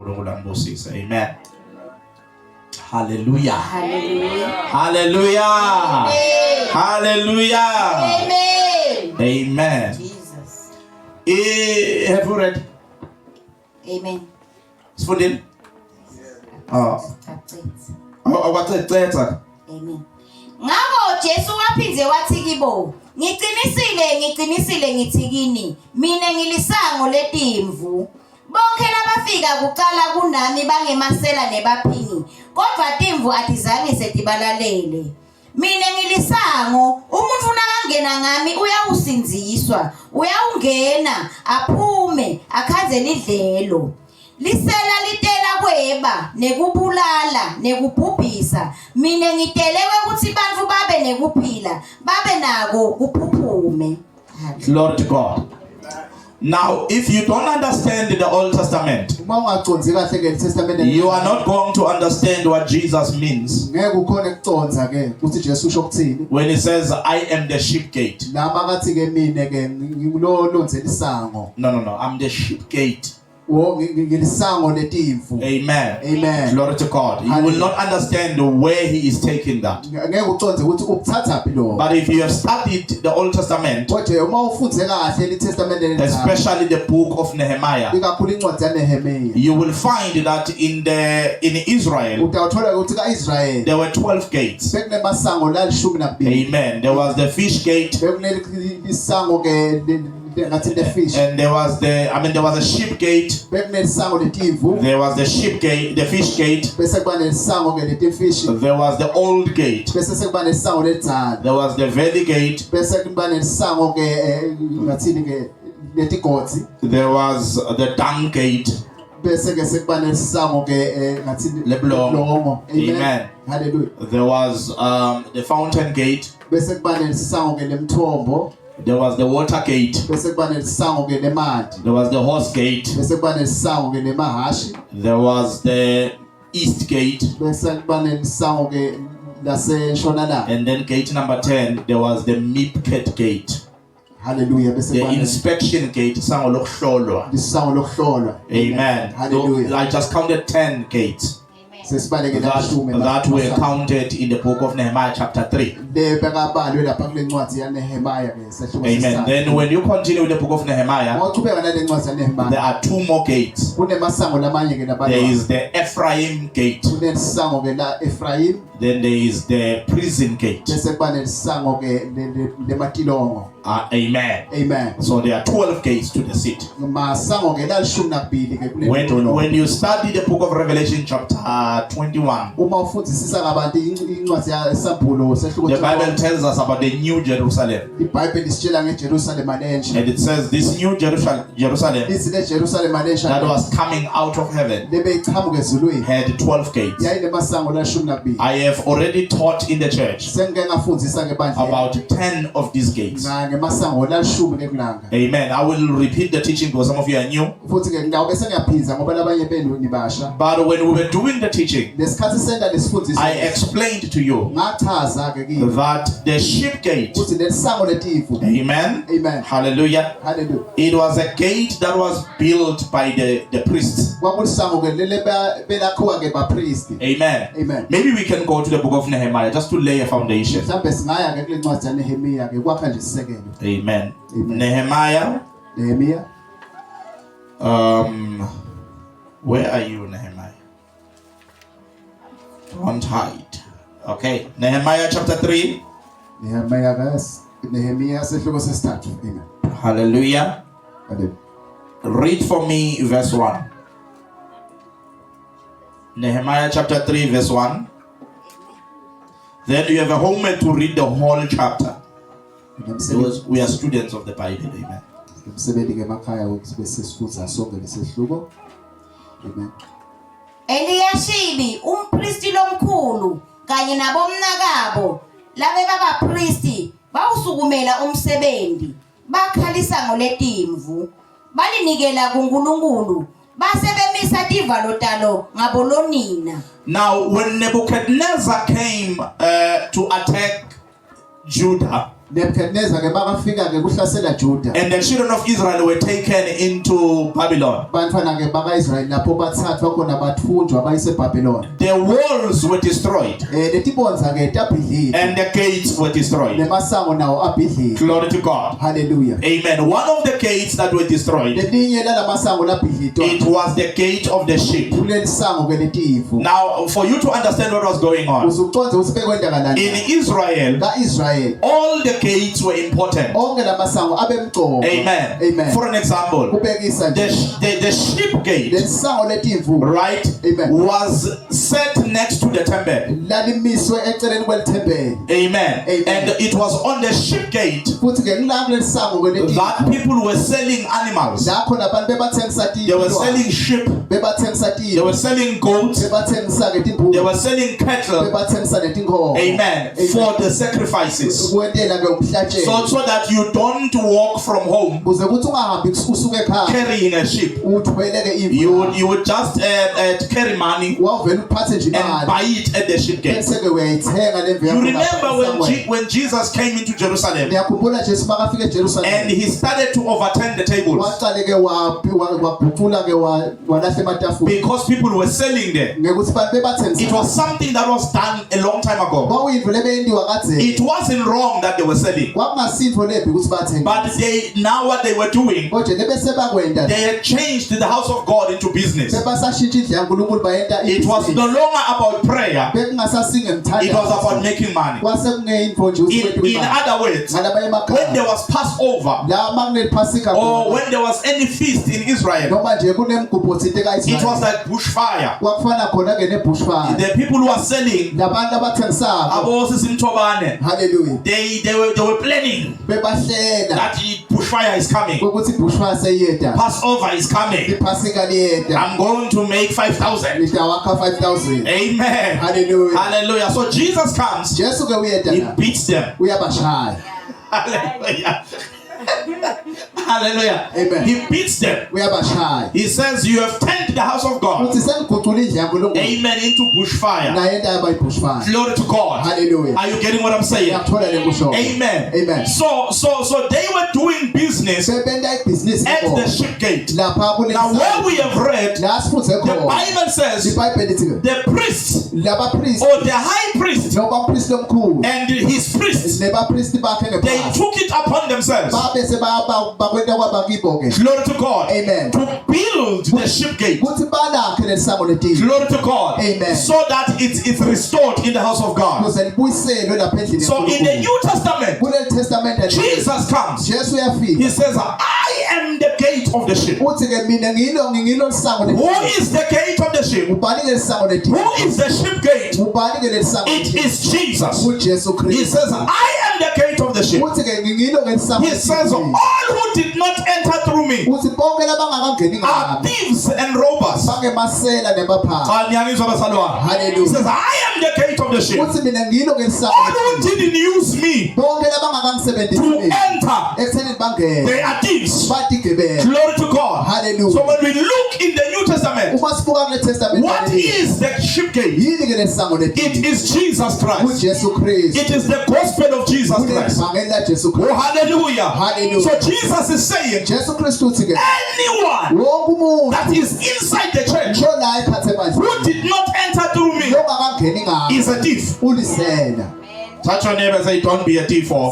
Amen. Hallelujah. Hallelujah. Hallelujah. Amen. Hallelujah. Amen. Amen. Jesus. Have you read? Amen. Sifundile? Amen. Ngakho Jesu waphindze wathi kibo, ngiqinisile ngithi kini, mina ngilisango letimvu. Bonke labafika kuqala kunami bangemasela nebaphini, kodwa timvu atizange setibalalele. Mina ngilisango, umuntu nakangena ngami uyawusinziswa, uyawungena aphume akhanze lidlelo. Lisela litela kweba nekubulala nekubhubhisa, mina ngitelewe ukuthi bantfu babe nekuphila babe nako kuphuphume. Glory to God. Now, if you don't understand the Old Testament, you are not going to understand what Jesus means when he says, I am the sheep gate. No, I'm the sheep gate. Amen. Amen. Glory to God. You will not understand where he is taking that. But if you have studied the Old Testament, especially the book of Nehemiah, you will find that in Israel there were 12 gates. Amen. There was the fish gate. And there was a sheep gate. There was the sheep gate, the fish gate. There was the old gate. There was the valley gate. There was the dung gate. Amen. There was the fountain gate. There was the water gate. There was the horse gate. There was the east gate. And then gate number 10, there was the Mipket gate. Hallelujah. The inspection gate. Amen. Hallelujah. I just counted 10 gates that were counted in the book of Nehemiah chapter 3. Amen. Then when you continue with the book of Nehemiah, there are two more gates. There is the Ephraim gate. Then there is the prison gate. Amen. Amen. So there are 12 gates to the city. When you study the book of Revelation chapter 21, the Bible tells us about the new Jerusalem. And it says this new Jerusalem that was coming out of heaven had 12 gates. I have already taught in the church about 10 of these gates. Amen. I will repeat the teaching because some of you are new. But when we were doing the teaching, I explained to you that the sheep gate, amen, amen, hallelujah, hallelujah, it was a gate that was built by the priests. Amen. Amen. Maybe we can go to the book of Nehemiah just to lay a foundation. Amen. Amen. Nehemiah. Where are you, Nehemiah? Don't hide. Okay. Nehemiah chapter 3. Hallelujah. Read for me verse 1. Nehemiah chapter 3 verse 1. Then you have a homework to read the whole chapter. Because we are students of the Bible. Amen. Amen. Eliyashibi umpristi lomkhulu kanye nabomnakabo labe babapristi bawusukumela umsebenzi bakhalisa ngoletimvu balinikela kuNkulunkulu base bemisa tivalo talo ngabolonina. Now when Nebuchadnezzar came to attack Judah, Nebuchadnezzar ke bakafika ke kuhlasela Juda. And the children of Israel were taken into Babylon. Bantwana ke bakaIsrael lapho bathathwa khona bathunjwa bayise Babylon. The walls were destroyed. Letibonza ke tabhidlile. And the gates were destroyed. Nemasango nawo abhidlile. Glory to God. Hallelujah. Amen. One of the gates that were destroyed, it was the gate of the sheep. Now, for you to understand what was going on, in Israel, all the gates were important. Amen. Amen. For an example, the sheep gate, right, was set next to the temple. Amen. And it was on the sheep gate that people were selling animals. They were selling sheep. They were selling goats. They were selling cattle. Amen. For the sacrifices. So that you don't walk from home carrying a sheep. You would just carry money and buy it at the sheep gate. You remember when Jesus came into Jerusalem and he started to overturn the tables because people were selling there. It was something that was done a long time ago. It wasn't wrong that they were selling, but now what they were doing, they had changed the house of God into business. It was no longer about prayer, it was about making money. In other words, when there was Passover or when there was any feast in Israel, it was like bushfire. The people who are selling, hallelujah, they were planning that bushfire is coming, Passover is coming, I'm going to make 5,000. Amen. Hallelujah. Hallelujah. So Jesus comes, he beats them. Hallelujah. Hallelujah. Amen. He beats them. He says, you have turned the house of God, amen, into bushfire. Glory to God. Hallelujah. Are you getting what I'm saying? Amen. Amen. So they were doing business at the sheep gate. Now where we have read, the Bible says the priest or the high priest and his priests, they took it upon themselves, glory to God, amen, to build the sheep gate, glory to God, amen, so that it's restored in the house of God. So in the New Testament, Jesus comes, he says, I am the gate of the sheep. Who is the gate of the sheep? Who is the sheep gate? It is Jesus. He says, I am the gate of the sheep. He says, all who did not enter through me are thieves and robbers. He says, I am the gate of the sheep. All who didn't use me to enter, they are thieves. Glory to God. Hallelujah. So when we look in the New Testament, what is the sheep gate? It is Jesus Christ. It is the gospel of Jesus Christ. Oh, hallelujah. Hallelujah. So Jesus is saying, anyone that is inside the church who did not enter through me is a thief. Touch your neighbor and say, don't be a thief. How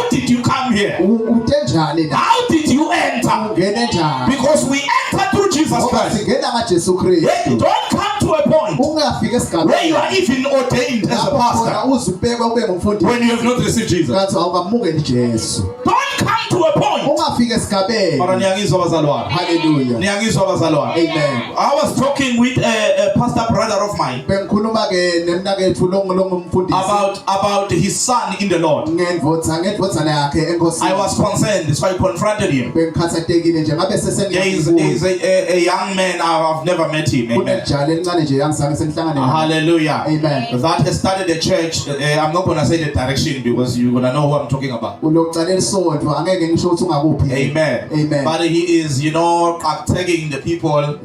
did you come here? How did you enter? Because we enter through Jesus Christ. Don't come to a point where you are even ordained as a pastor when you have not received Jesus. Don't come to a point. Hallelujah. Amen. I was talking with a pastor brother of mine about his son in the Lord. I was concerned, so I confronted him. He is a young man. I've never met him. Amen. Hallelujah. Amen. That has started a church. I'm not going to say the direction because you're going to know who I'm talking about. Amen. Amen. But he is, tagging the people.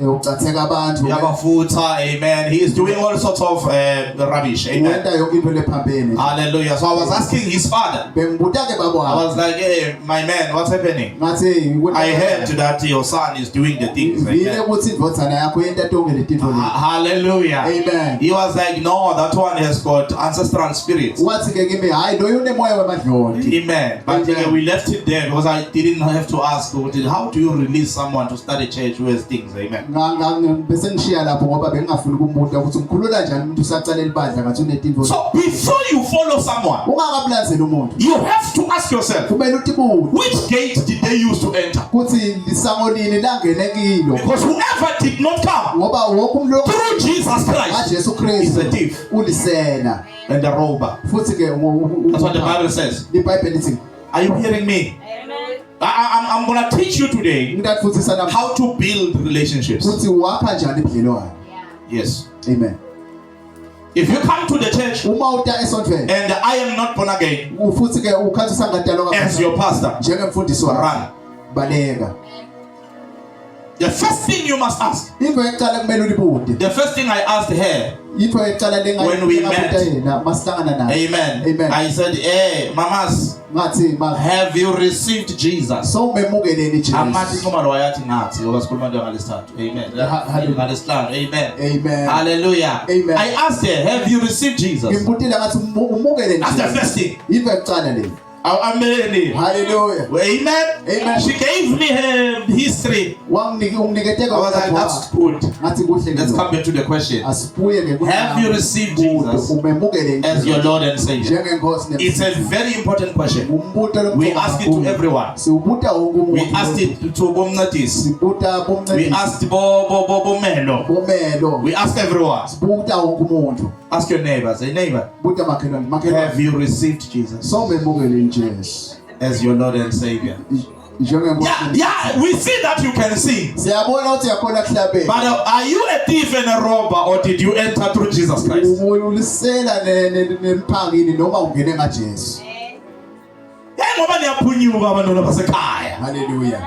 Amen. He is doing all sorts of of rubbish. Amen. Hallelujah. So I was asking his father. I was like, hey, my man, what's happening? I heard that your son is doing the things. Hallelujah. Amen. He was like, no, that one has got ancestral spirits. Amen. But we left it there because I didn't have to ask, how do you release someone to start a church who has things? Amen. So before you follow someone, you have to ask yourself, which gate did they use to enter? Because whoever did not come through Jesus Christ is a thief and a robber. That's what the Bible says. Are you hearing me? I'm going to teach you today how to build relationships. Yes. Amen. If you come to the church and I am not born again as your pastor, run. The first thing you must ask, the first thing I asked her when we met, amen. I said, hey, mamas, have you received Jesus? Amen. Amen. Hallelujah. Amen. I asked her, have you received Jesus? That's the first thing. Amen. Hallelujah. Amen. Amen. She gave me her history. I was like, that's good. Let's come back to the question. Have you received Jesus as your Lord and Savior? It's a very important question. We ask it to everyone. We asked it to Bomnatis. We asked Bomelo. We ask everyone. Ask your neighbor. Say, neighbor, have you received Jesus as your Lord and Savior? Yeah, we see that you can sing. But are you a thief and a robber, or did you enter through Jesus Christ? Hallelujah.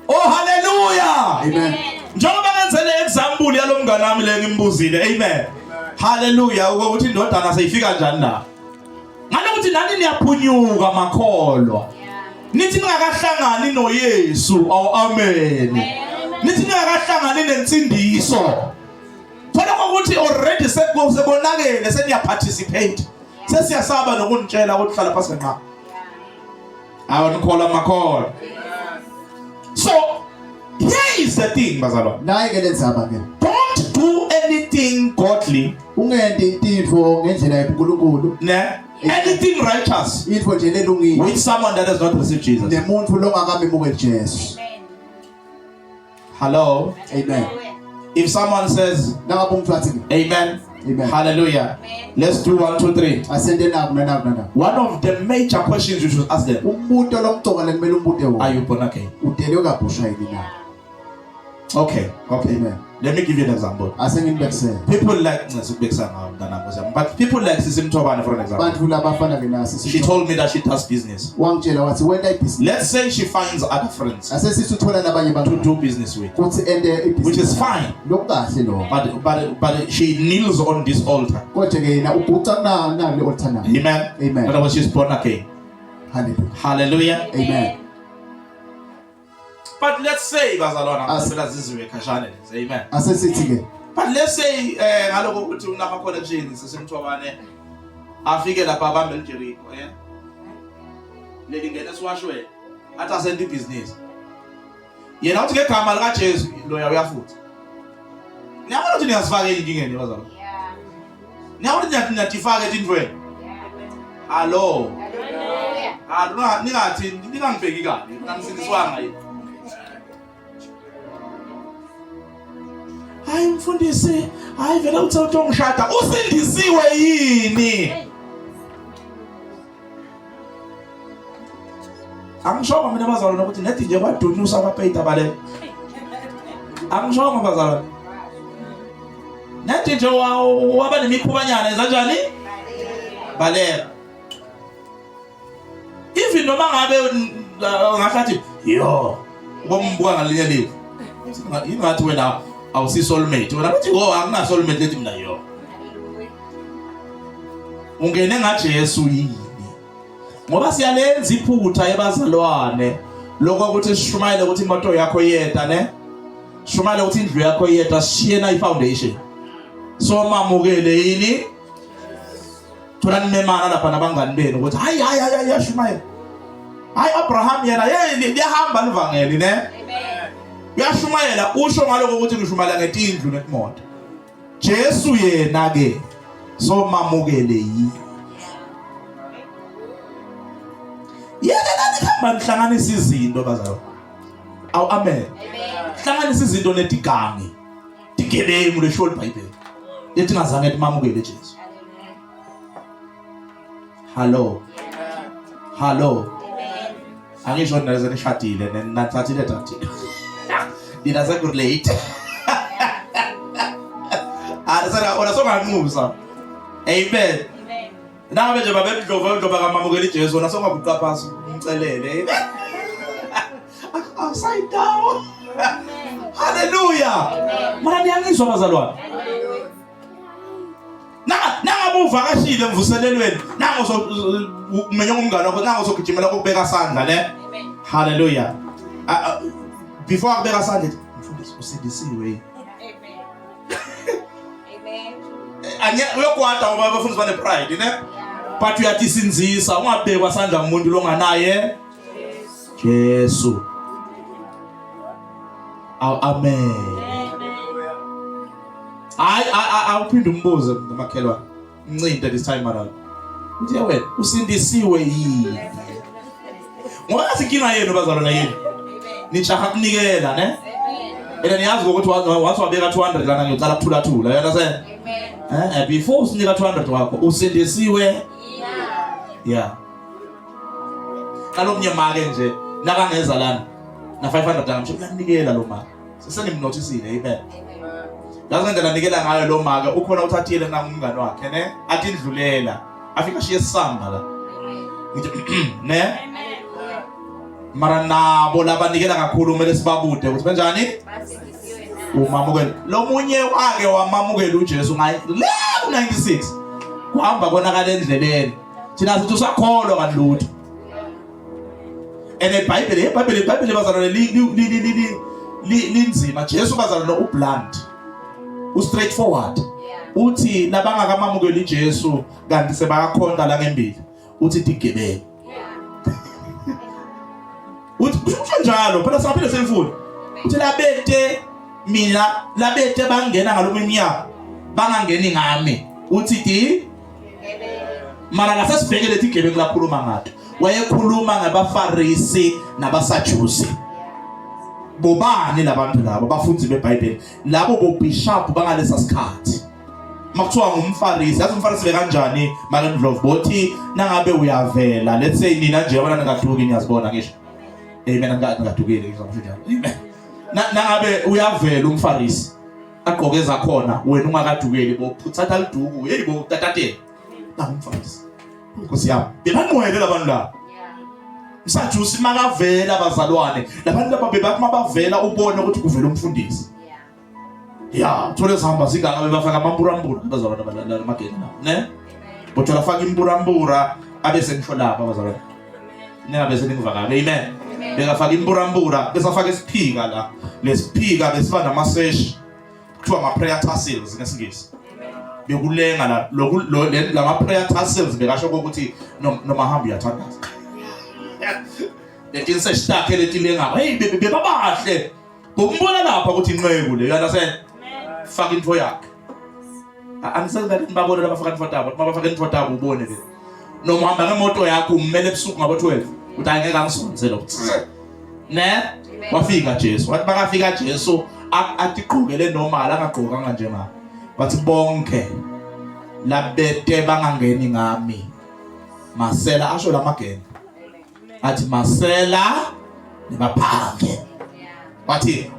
Oh, hallelujah. Amen. Amen. Hallelujah. Ukuthi indodana seyifika njani la? Ngale ukuthi nani niyaphunyuka makholwa. Nithi ningakahlangani noYesu. Amen. Nithi ningakahlangani nensindiso. Thola ukuthi already sekubonakele seniyaparticipate. Sesiyasaba nokunitshela ukuthi hlala phansi nqa. Awunikhola makholwa. So, here is the thing, Bazalwa. Don't do anything godly, anything righteous with someone that does not receive Jesus. Hello? Amen. If someone says, Amen. Amen. Hallelujah. Amen. Let's do 1, 2, 3. One of the major questions you should ask them, are you born again? Okay. Amen. Let me give you an example. People like but people like Sisim Tobani, for an example. She told me that she does business. Let's say she finds other friends to do business with, which is fine. But she kneels on this altar. Amen. Amen. But she's born again. Hallelujah. Amen. But let's say, amen. But let's say, ngaloku ukuthi unama connections sesimthobane afike lapha abambe eJericho, leli ngene siwashwe athi asente business. Yena uthi ngegama lika Jesu loya uyafutha. Niyabona ukuthi niyasifaka enkingeni bazalwane. Niyabona ukuthi niyatifaka etintweni. Hello. Hallelujah. Ningathi ningangibheki kabi, ngisindiswanga yini. Hayi mfundisi, hayi vele uthi utongishada usindisiwe yini? Angisho mina bazalwane ukuthi nethi nje kwadunyusa abapeyita bale. Angisho bazalwane. Nethi nje waba nemikhubanyana ezanjani? Baleka. Even uthi noma ngabe ngathi yo ubombuka ngalinye liwe ingathi wena awusi soulmate wena uthi angina soulmate lethi mina yo ungene ngaJesu yini ngoba siyalenza iphutha ebazalwane lokho ukuthi sishumayele ukuthi imoto yakho iyeda ne shumayele ukuthi indlu yakho iyeda sishiye na ifoundation so mamukele yini thola nimemana lapha nabangani benu ukuthi hayi yashumayela hayi Abraham yena liyahamba livangeli ne amen uyashumayela usho ngaloko ukuthi ngishumayela ngetindlu netimoto Jesu yena ke so mamukele yini yena nikhamba nihlanganisa izinto bazalo aw amen hlanganisa izinto netigangi tigebengu lesho iBhayibheli lethi ngazange timamukele Jesu hallo angisho nazo nishadile nathathile tati dina sekurelate arasana ona songanquza amen nabe nje babemdlova kamamukele Jesu na songabuqa phasi umcelele sayitawo haleluya mara niyangizwa bazalwane nangabe uvakashile emvuselelweni nango so umenye umngane wakho nango sogijimela ukubeka sandla ne haleluya before akubeka sandla mfundisi usindisiwe anye uyokwata ngoba abafundisi bane pride ne but uyatisinzisa ungabekwa sandla umuntu longanaye Jesu amen awuphinde umbuze ngamakhelwane incinde this time around uthi wena usindisiwe yini ngoba sikinga yenu bazalwane yini nichaha kunikela ne ena niyazi ukuthi wathi wabeka 200 lana ngiyocala kuthula yena se amen before usinika 200 wakho usindisiwe yeah kalomnye make nje nakangeza lana na 500 ngamsho kunikela lo maka sesengimnothisile amen lazendlela nikela ngayo lo maka ukhona uthathile ngumngane wakhe ne athi indlulela afika shiye samba la ne mara nabo labanikela kakhulu kumele sibabude ukuthi benjani umamukele lo munye wake wamamukela uJesu ngayi le 96 kuhamba konakala endleleni thina sithi usakholwa kanlutho ene iBhayibheli bazalwane linzima Jesu bazalwane ublunt straightforward uthi labangakamamukeli Jesu kanti sebakakhonda la ngembili uthi tigebele uthi njalo phela saphile semfundo uthi labete bangena ngalomnyaka bangangeni ngami uthi ti mara ngasasibhekele tigebele lakhuluma ngathi wayekhuluma ngabaFarisi nabaSadusi bobani labantu labo abafundi beBhayibheli labo bobishop bangalesa sikhathi makuthiwa ngumFarisi yazi umFarisi bekanjani malendlovu bothi nangabe uyavela let's say nina nje yabona ningaduki niyazibona ngisho mina ngingadukile ngizamsho njalo nangabe uyavela umFarisi agqokeza khona wena ungakadukeli bophuthatha liduku hey bo tatathe umFarisi Nkosi yami bebanqwele labantu la Msajusi makavela abazalwane labantu laba bebathi mabavela ubone ukuthi kuvela umfundisi ya thole sihamba siganga bebafaka amamburambura abazalwane balamageni ne bothola afaka imburambura abese ngisho lapha abazalwane ningabe seningivakala amen bekafaka imburambura bese afaka isiphika la lesiphika besiba namaseshi kuthiwa ama prayer tassels ngesingisi bekulenga la lama prayer tassels bekasho ukuthi noma hamba uyathandaza lethi sesitake lethi lenga hey bebabahle bombona lapha ukuthi inqeku le yana sen faka info yakhe anisenza babona labafaka info tabo mabafaka info tabo ubone ke noma hamba ngemoto yakho ummele ebusuku ngabo 12 uthi angeke angisonze lo ne wafika Jesu wathi bakafika Jesu atiqhukele normal angagqokanga nje ma bathi bonke labete bangangeni ngami masela asho lamageni athi masela nibaphange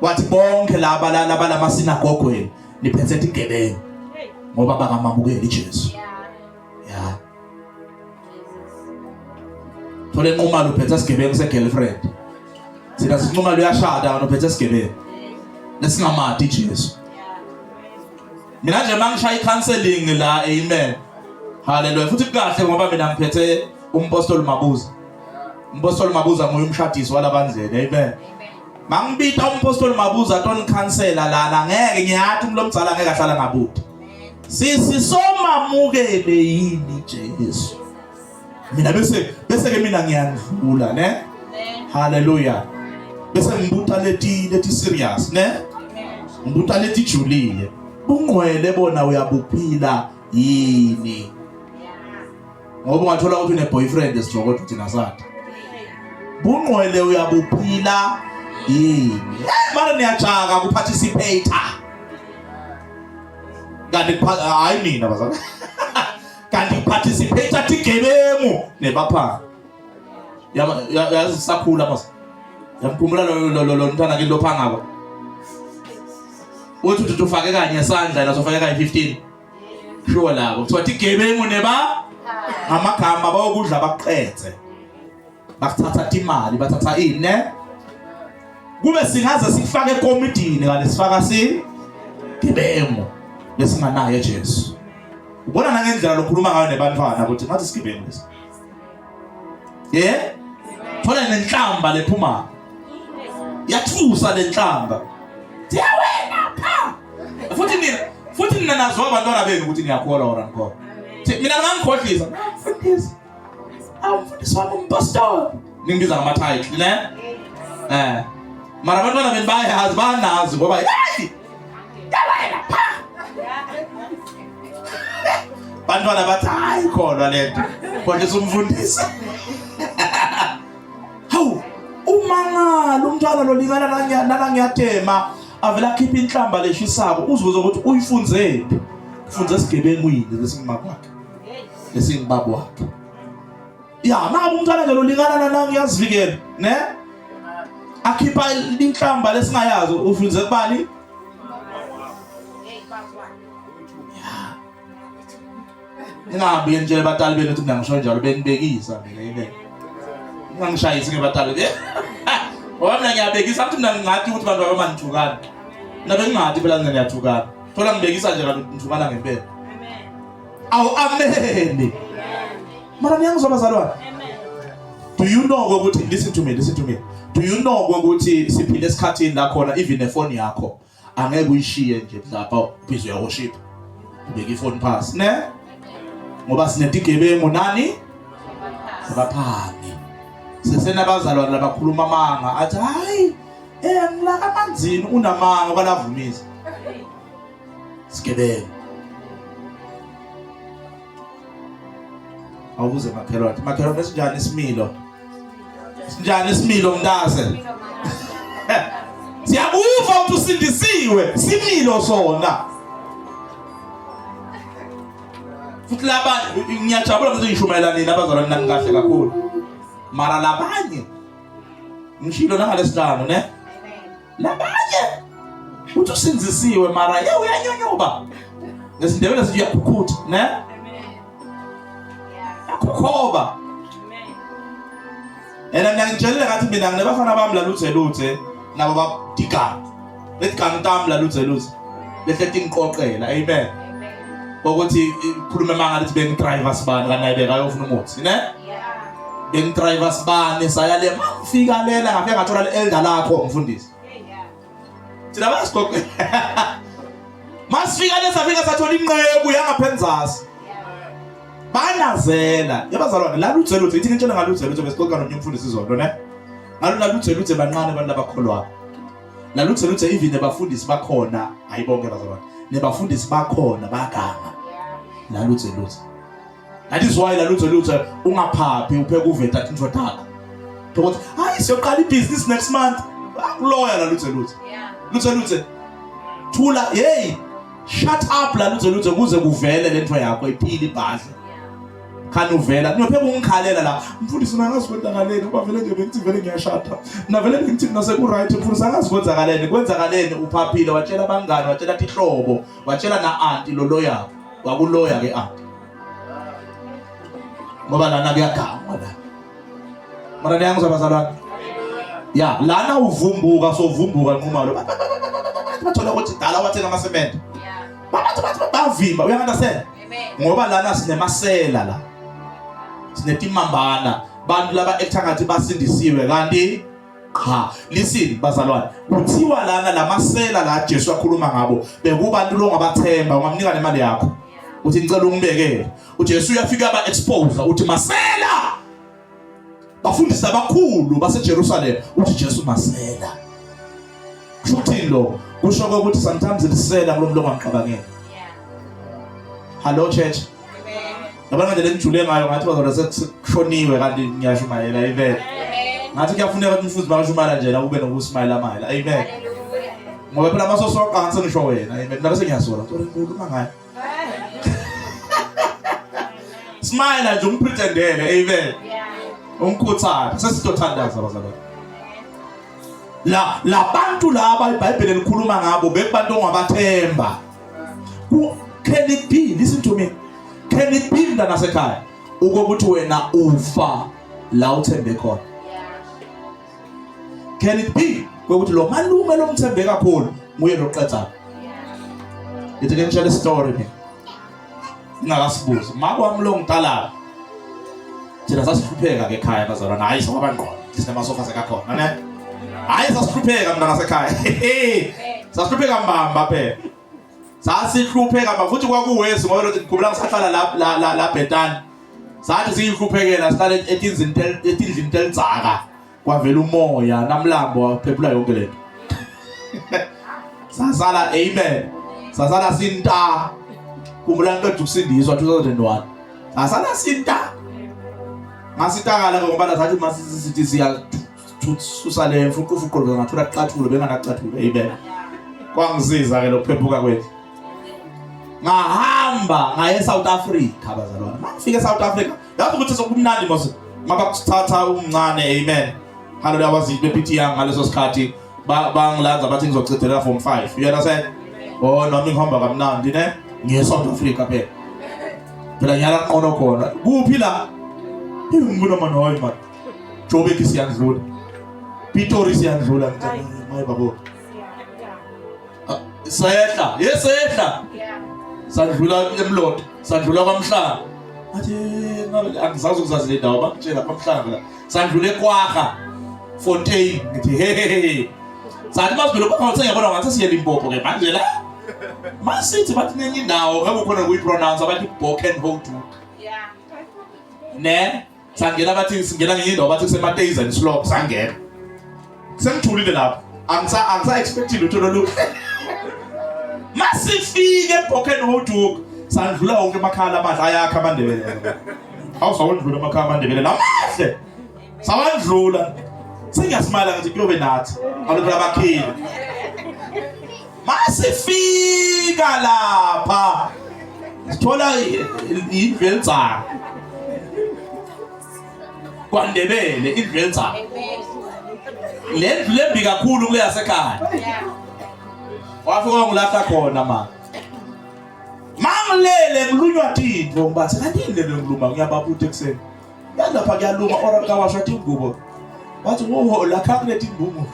wathi bonke laba lamasinagoge niphethe tigebengu ngoba bakamamukeli Jesu Thole nquma lo phethe isigebengu se-girlfriend. Sina sinquma lo uyashada no phethe isigebengu. Lesingamadi Jesu. Mina nje mangishaya i-counseling la, amen. Hallelujah. Futhi kahle ngoba mina ngiphethe umpostoli Mabuza. Umpostoli Mabuza nguye umshadisi walabandlela, amen. Mangibita umpostoli Mabuza ton cancela lana ngeke ngiyathi umlo mdzala ngeke ahlala ngabuthi. Sisi somamukele yini Jesu. Mina bese ke mina ngiyandlula, ne? Hallelujah. Bese ngibuta leti serious, ne? Ngibuta leti julile. Bungcwele bona uyabuphila yini? Ngoba ungathola ukuthi une boyfriend esijoko ukuthi nasathi. Bungcwele uyabuphila yini? Mara niyajaka ku participate. Kanti hayi mina bazalwane. Kanti participate tigebengu nebapha. Yazi sakhula mase. Yamkhumbula lo mntana ke lophanga ba. Uthi utufake kanye isandla la sofake kanye 15. Sure labo. Kuthiwa tigebengu neba amagama bayokudla baqethe. Bakuthatha imali, bathatha ini, ne? Kube singaze sikufake ekomidini kanti sifaka gebengu lesinganayo Jesu. Ubona nangendlela lokhuluma ngayo nebantwana ukuthi ngathi sigebengu lesi. Thola nenhlamba lephuma. Yathusa lenhlamba. Siyawena pha. Futhi nina nazwa abantwana benu ukuthi niyakholwa ora ngikho. Mina ngangikhohlisa. Mfundisi wami umpastor. Ningibiza ngama title, ne? Mara abantwana benu bayazi banazi ngoba hey! Yawena pha. Bantwana bathi hayi kholwa lento. Kodwa umfundisi. Hawu, umangalo umntwana lo lingana nala ngiyatema avela khipha inhlamba leshisako uzibuza ukuthi uyifunzephi. Ufunza esigebengwini lesingmakwakhe. Lesingibaba wakhe. Ya, mama umntwana nje lo lingana nala ngiyazivikela, ne? Akhipha inhlamba lesingayazi ufunze kubani? Ngingabi nje batali benu ukuthi mina ngisho njalo benibekisa mina yini. Ngangishayisi ngebatali ke. Ngoba mina ngiyabekisa ukuthi mina ngathi ukuthi abantu abamanithukana. Mina bengingathi phela ngiyathukana. Thola ngibekisa nje kanti ngithukana ngempela. Amen. Awu amen. Mara niyangizwa bazalwane? Amen. Do you know ukuthi listen to me. Do you know ukuthi siphile esikhathini la khona even ifoni yakho angeke uyishiye nje lapha ubhizi ya worship. Ubeka ifoni phansi, ne? Ngoba sinetigebengu nani? Abaphani. Sesenabazalwane labakhuluma amanga athi hayi ngilaka amanzini unamanga kwalavumisa. Sigebengu. Awubuze makhelwane esinjani isimilo? Sinjani isimilo mntaze? Siyakuva ukuthi usindisiwe, similo sona. Futhi laba ngiyajabula ukuthi ngishumayela nini abazalwane nami kahle kakhulu. Mara labanye ngishilo nangalesihlanu, ne? Labanye uthi usindisiwe mara uyanyonyoba. Ngesindebele sithi uyakhukutha, ne? Yakukhoba. Ngiyangitshelela ngathi mina nginebafana bami la luthe nabo babdika. Lethi kantam la luthe. Lethi inqoqela, amen. Ukuthi khuluma manga lithi bengidriver sibani kana ibeka yofuna umuthi, ne? Bengidriver sibani saya le mafika lela ngafika ngathola le-elder lakho mfundisi. Thina basiqoqe. Masifika lesafika sathola inqebu yangaphenzasi. Banazela. Yabazalwane la luthe ithi ngitshela ngaluthe besixoxa nomnye umfundisi izolo, ne? Ngalo luthe bancane abantu abakholwayo. La luthe even abafundisi bakhona ayibonke bazalwane. Nebafundisi bakhona bagama. La luthe. That is why la luthe ungaphaphi upheka uveta into takho. Ukuthi hayi siyoqala ibusiness next month. Akuloya la luthe. Yeah. Luthe. Thula, hey. Shut up la luthe kuze kuvele lento yakho iphila ibhadle. Khani uvela niyopheka ungikhalela la mfundisi unangasikwenzakaleni ngoba vele nje bengithi vele ngiyashada navele ngithi naseku right mfundisi angasikwenzakaleni uphaphile watshela abangani watshela ihlobo watshela na aunti lo yakho wakuloya ke aunti ngoba lana kuyagama la Mara niyangizwa bazalwane. Ya, lana uvumbuka sovumbuka nquma lo. Bathola ukuthi dala wathenga amasemende. Bavimba, uyangathasela. Ngoba lana sinemasela la. Sinetimambana. Bantu laba ekuthangathi basindisiwe kanti cha. Listen bazalwane, kuthiwa lana lamasela la Jesu akhuluma ngabo bekubantu longabathemba ungamnika nemali yakho. Uthi ngicela ungibekele. uJesu uyafika aba expose uthi masela. Bafundisa abakhulu baseJerusalem uthi Jesu masela. Kushuthi lo kusho ukuthi sometimes lisela kulomlomo ngiqabangene. Hello church. Yabona nje lenijule ngayo ngathi bazona sekushoniwe kanti ngiyashumayela amen. Ngathi kuyafuneka ukuthi umfuzi makashumayela nje la ube nokusmayela amala amen. Ngoba phela masosoqa ngase ngisho wena amen. Ngabe sengiyasola ukuthi ukhuluma ngayo. Smile nje umpretendele amen. Umkhuthana sesitothandaza bazalwane. La bantu laba iBhayibheli likhuluma ngabo bekubantu ongabathemba. Can it be, listen to me, can it be mntana sekhaya ukuthi wena ufa la uthembe khona? Can it be ukuthi lo malume lomthembe kakhulu nguye loqedza? Ithi ke ngishela story mina ngakasibuza mama wami lo ngitala thina sasihlupheka ke ekhaya bazalwana hayi sabangqondo sinemasofa sekakhona ne hayi sasihlupheka mntana sekhaya sasihlupheka mbamba phela sasihlupheka bafuthi kwakuwesi ngoba ngikhumbula ngisahlala la Bethani sathi sihluphekela sihlale etindlini telizaka kwavela umoya namlambo waphephula yonke lento sasala amen sasala sinta khumbula ngiqeda ukusindiswa 2001 sasala sinta ngasitakala ngoba sathi masisithi siya susale fukufuku ngathola xathulo benganaxathulo amen kwangisiza ke lokuphephuka kwethu ngahamba ngaye South Africa bazalwana mafika South Africa yazi ukuthi sokumnandi mose maba kusithatha umncane amen haleluya wazi bepithi yang ngaleso sikhathi bangilanza bathi ngizochithela form 5 you understand nami ngihamba kamnandi ne ngiye South Africa phela nyala qono khona kuphi la ngibona manje hayi man Joburg siyandlula Pitori siyandlula ngithe maye babo sayehla yesehla sadlula eMloto sadlula kwaMhlanga athi angizazi ukuzazi le ndawo bakutshela kwaMhlanga la sadlula eKwagga Fontaine ngithi hey sathi masibilo bakho ngiyabona ngathi siye Limpopo ke manje la masithi bathi nenye indawo ngabe khona ukuyipronounce abathi Bokenhout ne sangena bathi singena ngenye indawo bathi kuseMateys and Slope sangena sengithulile lapho angisa expectile utho lo masifike eBokenhout sandlula wonke emakhala amadla ayakha amandebele awusawondlula emakhala amandebele lamahle sawandlula sengiyasimala ngithi kuyobe nathi abantu abakhile masifika lapha sithola indlu elitsaka kwaNdebele indlu elitsaka le ndlu lembi kakhulu kule yasekhaya wafika ngilahla khona mama mangilele nglunywa tindlo ngibathi kanti indlele ngiluma ngiyababutha ekseni yalapha kuyaluma ora kawasha tingubo bathi ngoho la calculate ingubo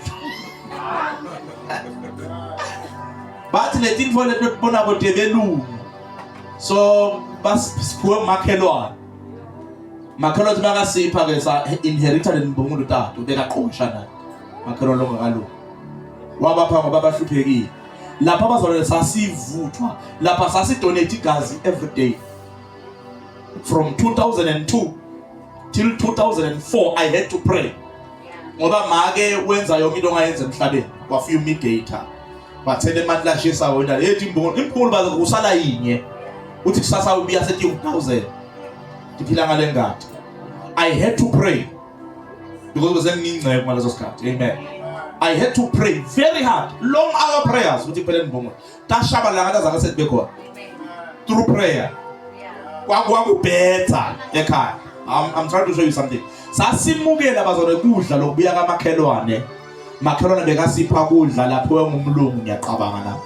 bathi le tindlo letibona bote belungu so basiphuwe makhelwane makasipha ke sa inherited imbungu utata bekaqhosha naye makhelwane longakalungu wabapha ngoba bahluphekile lapha bazalwane sasivuthwa lapha sasidonate igazi every day from 2002 till 2004 I had to pray ngoba make wenza yonke into ongayenza emhlabeni wa fumigator bathele emanhlashisa wena lethi imphulu baze kusala yinye uthi kusasa ubiya sethi 1000 diphila ngale ngadi I had to pray because ngizengingceke ngaleso sikhathi amen I had to pray very hard, long hour prayers. Uthi phela nibonga. Tashaba la ngathi azange sethe khona. Through prayer. Kwaku better ekhaya. I'm trying to show you something. Sasimukela bazona kudla lokubuya kamakhelwane. Makhelwane bekasipha kudla lapho ngumlungu ngiyaqabanga lapho.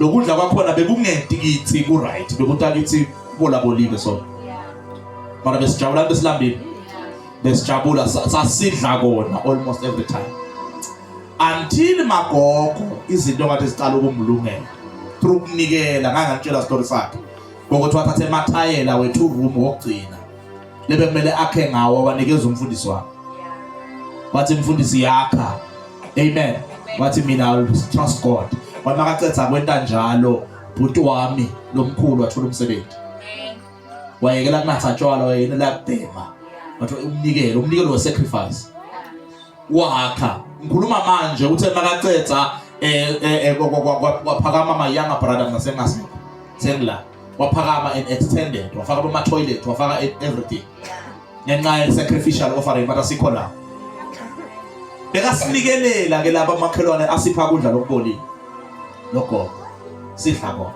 Lokudla kwakhona bekungedikithi ku right. Bekuthi akithi bola bolive so. Mara besijabula besilambile. besijabula sasidla kona almost every time until magogo izinto ngathi ziqala ukumlungela through kunikela ngangantshela story sakhe ngokuthi wathathe emathayela wethu room wokugcina lebe kumele akhe ngawo wanikeza umfundisi wakhe wathi umfundisi yakha amen wathi mina I trust God wamakacetha kwenta njalo bhuti wami lomkhulu wathola umsebenzi wayekela kunatha tshwala wayena la kudema wathi umnikelo we-sacrifice wakha ngikhuluma manje uthe makacetha waphakama ama-younger brother ngasengasikho sengila waphakama and extended wafaka ama-toilet wafaka everything ngenxa ye-sacrificial offering but asikho la bekasinikelela ke laba makhelwane asipha kudla lokuboli logogo sidla kona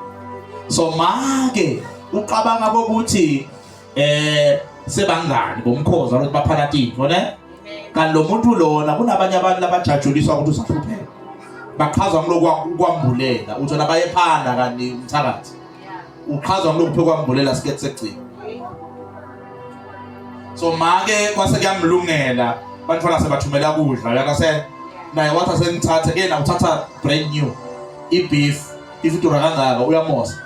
so make uqabanga ukuthi sebangani bomkhoza ukuthi baphana tinto ne kanti lo muntu lona kunabanye abantu labajajuliswa ukuthi usahlupheka baqhazwa ngokwambulela uthola bayephanda kanti umthakathi uqhazwa ngokuphekwa sikethi sekugcina so make kwase kuyamlungela bantwana sebathumela kudla yakase naye wathi asengithathe ke na uthatha brand new ibeef ifidura kangaka uyamosa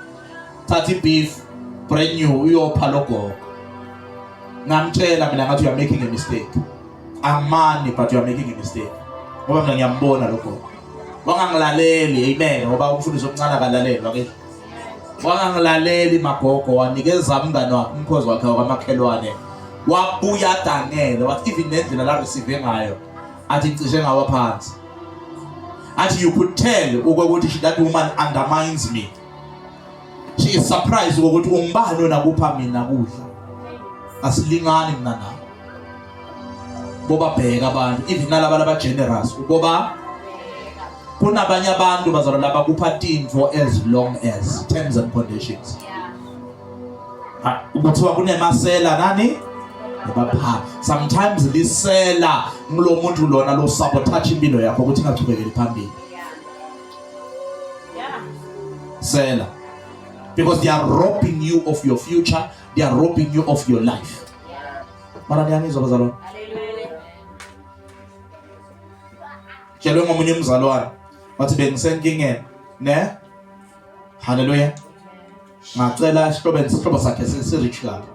thatha ibeef brand new uyopha logogo ngamtshela mina ngathi you are making a mistake amani but you are making a mistake ngoba mina ngiyambona logogo wangangilaleli amen ngoba umfundisi omncane akalaleli okay wangangilaleli magogo wanikeza umngane wakhe umkhozi wakhe kwamakhelwane wabuya dangele wathi even nendlela la receive ngayo athi ngicishe ngawa phansi athi you could tell ukuthi that woman undermines me she is surprised ukuthi umbani wena kupha mina kudla asilingani mina nawe boba bheka abantu even nalaba laba generous boba kunabanye abantu bazalwa laba kupha tinto as long as terms and conditions ukuthiwa kunemasela nani bapha sometimes lisela ngilo muntu lona lo sabotage impilo yakho ukuthi ingachubekeli phambili sela because they are robbing you of your future, they are robbing you of your life. Mara niyangizwa bazalwane? Tshelo ngomunye umzalwane wathi bengisenkingeni ne haleluya ngacela isihlobo sakhe si-rich kabi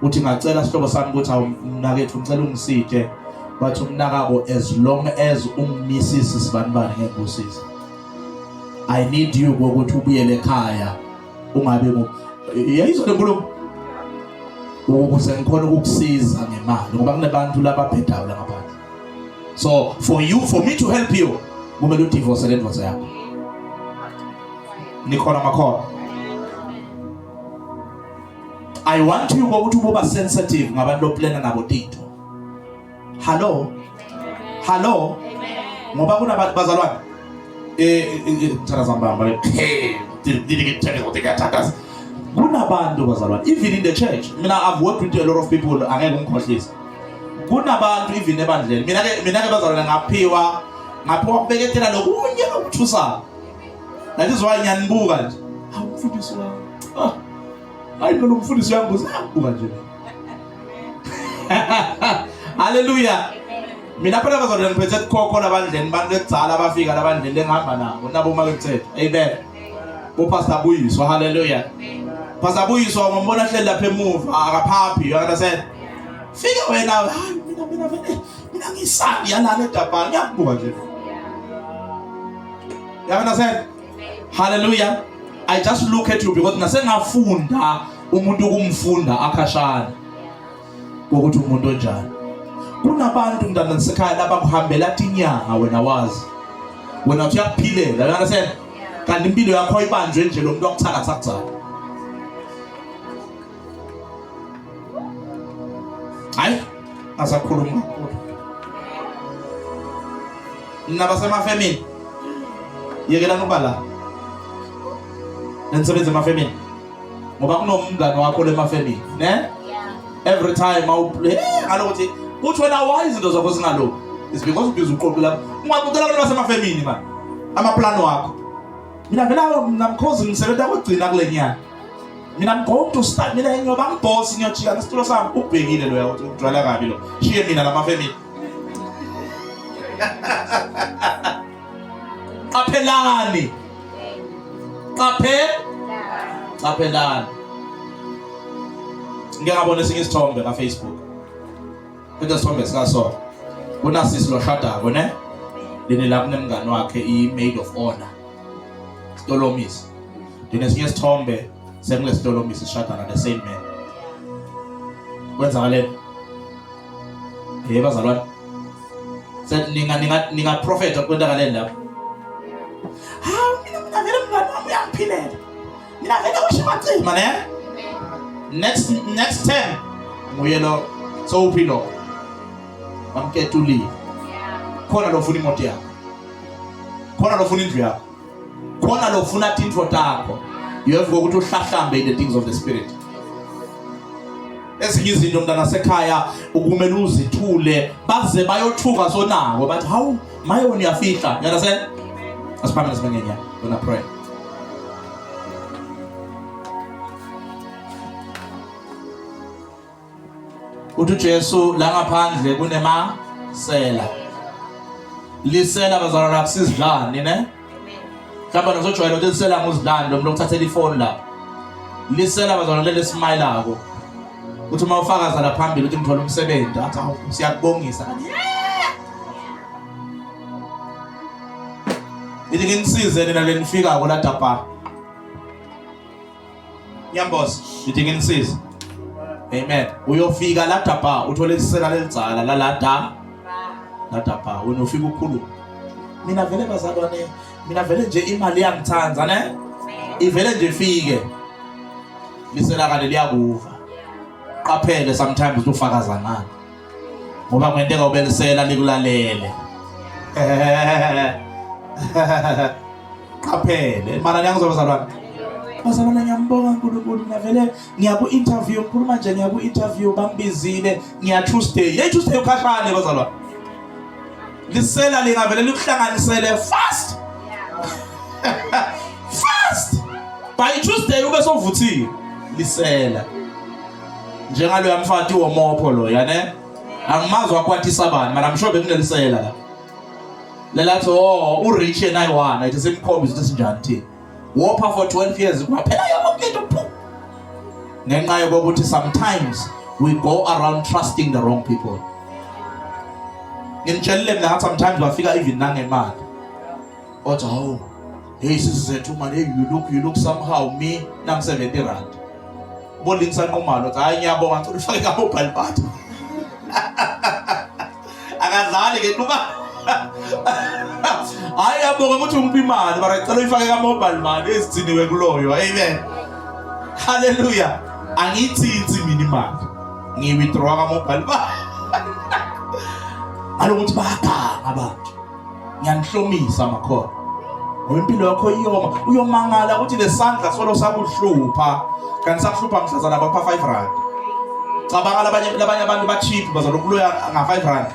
uthi ngacela isihlobo sami ukuthi awumnakethu ngicela ungiside wathi umnakabo as long as ungimisisi sibanibani ngekusiza I need you ukuthi ubuyele ekhaya ungabe yayizwa lenkulumo ukuze ngikhona ukukusiza ngemali ngoba kunabantu lababhedayo la ngaphandle so for me to help you kumele udivorce le ndvodza yakho nikhona makhona I want you ukuthi uba sensitive ngabantu loplana nabo tinto hello ngoba kunabantu bazalwane thana zambamba kunabantu bazalwane even in the church mina I've worked with a lot of people angeke ngikhohlise kunabantu even ebandleni mina ke bazalwane ngaphiwa kubekethela lokunye lokuthusa that is why ngiyanibuka nje awumfundisi wami hayi lo mfundisi wangu uzabuka nje haleluya mina phela bazalwane ngiphethe khokho labandleni bantu ekudzala abafika labandleni engihamba nabo nabo makethethe amen bo pastor Buyiswa haleluya pastor Buyiswa ngombona hleli lapha emuva akaphaphi uyakasena fika wena hayi mina ngisabi yalana eDurban ngiyabuka nje uyakasena haleluya I just look at you because nasengafunda umuntu kumfunda akhashana ukuthi umuntu onjani kunabantu mntana ngisekhaya labakuhambela tinyanga wena wazi wena uyakuphilela uyakasena kanti impilo yakho ibanjwe nje lo muntu wakuthakatha kudzala hayi asakhuluma kakhulu nabasemafemini yekela nobala nensebenza emafemini ngoba kunomngane wakho lemafemini ne every time awuplay alokuthi uthi wena why izinto zakho zingalo is because ubhiza uqoqo lapho ungabukela abantu basemafemini man amaplano wakho mina vela namkhozi ngisebenza ukugcina kule nyanga I'm going to start. Mina ngiyoba boss ngiyojika nesitulo sami ubhekile lo yakuthi ujwayela kabi lo. Shiye mina namafemi. Qaphelani. Qaphelani. Ngeke ngabona esinye isithombe ka Facebook. Kuthi isithombe sika so. Kunasisi lo shadako ne? Leni la kunemngane wakhe i-maid of honor. Stolomisi. Dine esinye isithombe sekule Stolomisi shadana the same man. Kwenzakaleni? Bazalwane. Ninga prophet okwenzakaleni lapho. Mina vele mngane wami uyangiphilela. Mina vele kwashimacima ne? Next time nguye lo so uphilo. Bamkhetha ulive. Khona lo ufuna imoto yakho. Khona lo ufuna indlu yakho. Khona lo ufuna tintfo takho. You have ukuthi uhlahlambe in the things of the spirit. Ezinye izinto mntana sekhaya ukumele uzithule baze bayothuka sonako but how mayoni yafihla. You understand? Asiphamele sibengenya. Gonna pray. Uthi Jesu la ngaphandle kunemasela. Lisela bazalwana akusisidlani ne? Mhlawumbe nozojwayela ukuthi lisela nguzidlani lo muntu okuthathela ifoni la. Lisela bazalwana leli smile lako. Uthi mawufakaza la phambili uthi ngithola umsebenzi athi awu siyakubongisa. Ithi nginisize nina lenifika ko la Dapa. Yambosi, ithi nginisize. Amen. Uyofika la Dapa uthole isela lelidzala la Dapa wena ufika ukukhuluma. Mina vele bazalwane, mina vele nje imali yangithanza ne? Ivele nje ifike. Lisela kade liyakuva. Qaphele sometimes ufakaza ngani. Ngoba kwenteka ubelisela likulalele. Qaphele. Mara ngiyangizobazalwane. Bazalwane ngiyambonga uNkulunkulu ngavele ngiyaku interview ngikhuluma nje ngiyaku interview bangibizile ngiya Tuesday. Hey Tuesday ukhahlane bazalwane. Lisela lingavele likuhlanganisele fast. Fast. By Tuesday ube sovuthile. Lisela. Njengalo yamfati womopho lo yane. Angimazi wakwathisa bani mara mshobe kunelisela la. Lelathi urich and I1 it is imkhombisa ukuthi sinjani thina. Wopha for 12 years kwaphela yonke into phu. Ngenxa yokuthi sometimes we go around trusting the wrong people. Ngimtshelile mina sometimes bafika even nangemali. Othi hawu hey sisizethu manje you look somehow me nang 70 rand. Bolingisa nqomalo uthi hayi ngiyabonga ngicela ufake ka mobile party. Akadlali ke kuba hayi yabonga ukuthi ungiphi imali mara ngicela uyifake ka mobile money ezigciniwe kuloyo. Amen. Hallelujah. Angithitsi mina imali. Ngiwithdraw ka mobile money. Alokuthi bayaganga abantu. Ngiyanihlomisa makhona. Ngoba impilo yakho iyoma uyomangala ukuthi lesandla solo sakuhlupha kanti sakuhlupha mhlazana bapha 5 rand. Cabanga labanye abantu ba cheap bazalokuloya nga 5 rand.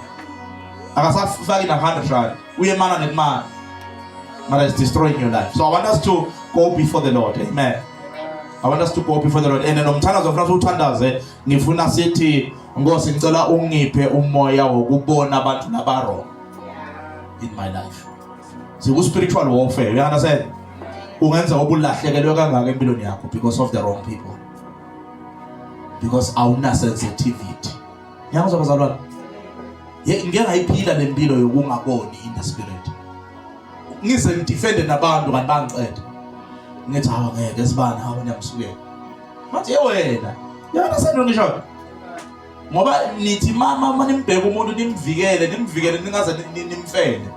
Akasafaki na 100 rand. Uyemana nemali. Mara is destroying your life. So I want us to go before the Lord. Amen. I want us to go before the Lord. And nomthandazo ofuna uthandaze ngifuna sithi Nkosi ngicela ungiphe umoya wokubona abantu labaro in my life. Siku spiritual warfare. You understand? Ungenza ubulahlekelwe kangaka empilweni yakho because of the wrong people. Because awuna sensitivity. Ngiyakuzwa bazalwane. Ngeke ngayiphila lempilo yokungaboni in the spirit. Ngise ngidefende nabantu kanti bangicede. Ngithi hawo ngeke sibani hawo nyamsukela. Mathi wena. You understand ngisho? Ngoba nithi mama manimbheka umuntu nimvikele ningaze nimfele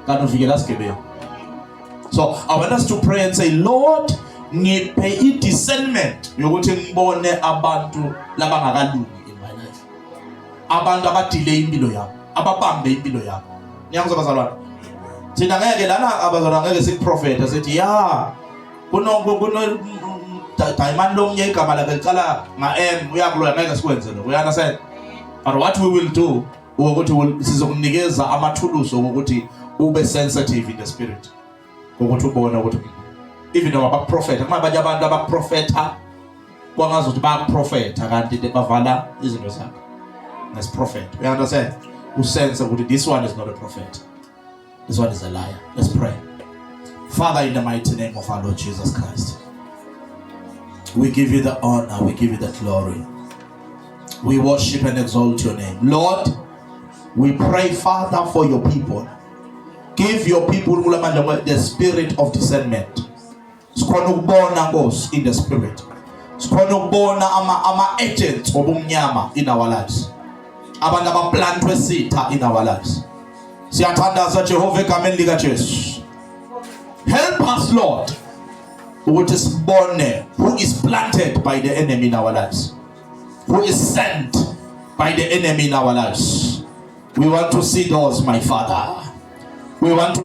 kanti uvikela sigebengu. So I want us to pray and say Lord ngiphe i-discernment yokuthi ngibone abantu labangakalungi in my life. Abantu abadelay impilo yami, ababambe impilo yami. Ngiyangizwa bazalwane. Thina ngeke lana abazalwane ngeke sikuprofeta sithi ya kuno Diamond lomnye igama lakhe licala nga-M uyakuloya ngeke sikwenze lokho. You understand? But what we will do ukuthi sizokunikeza amathulusi ukuthi ube sensitive in the spirit. Ukuthi ubone ukuthi even though abaprofeta kuma abanye abantu abaprofeta kwangazuthi bayaprofetha kanti bavala izinto zakho. As prophet. You understand? Who sense that this one is not a prophet. This one is a liar. Let's pray. Father, in the mighty name of our Lord Jesus Christ, we give you the honor, we give you the glory. We worship and exalt your name. Lord, we pray, Father, for your people. Give your people the spirit of discernment. In the spirit. Ama agents obumnyama in our lives. Abantu abaplantwe sitha in our lives. Siyathandaza Jehova egameni lika Jesu. Help us, Lord, who is planted by the enemy in our lives, who is sent by the enemy in our lives. We want to see those, my Father. We want to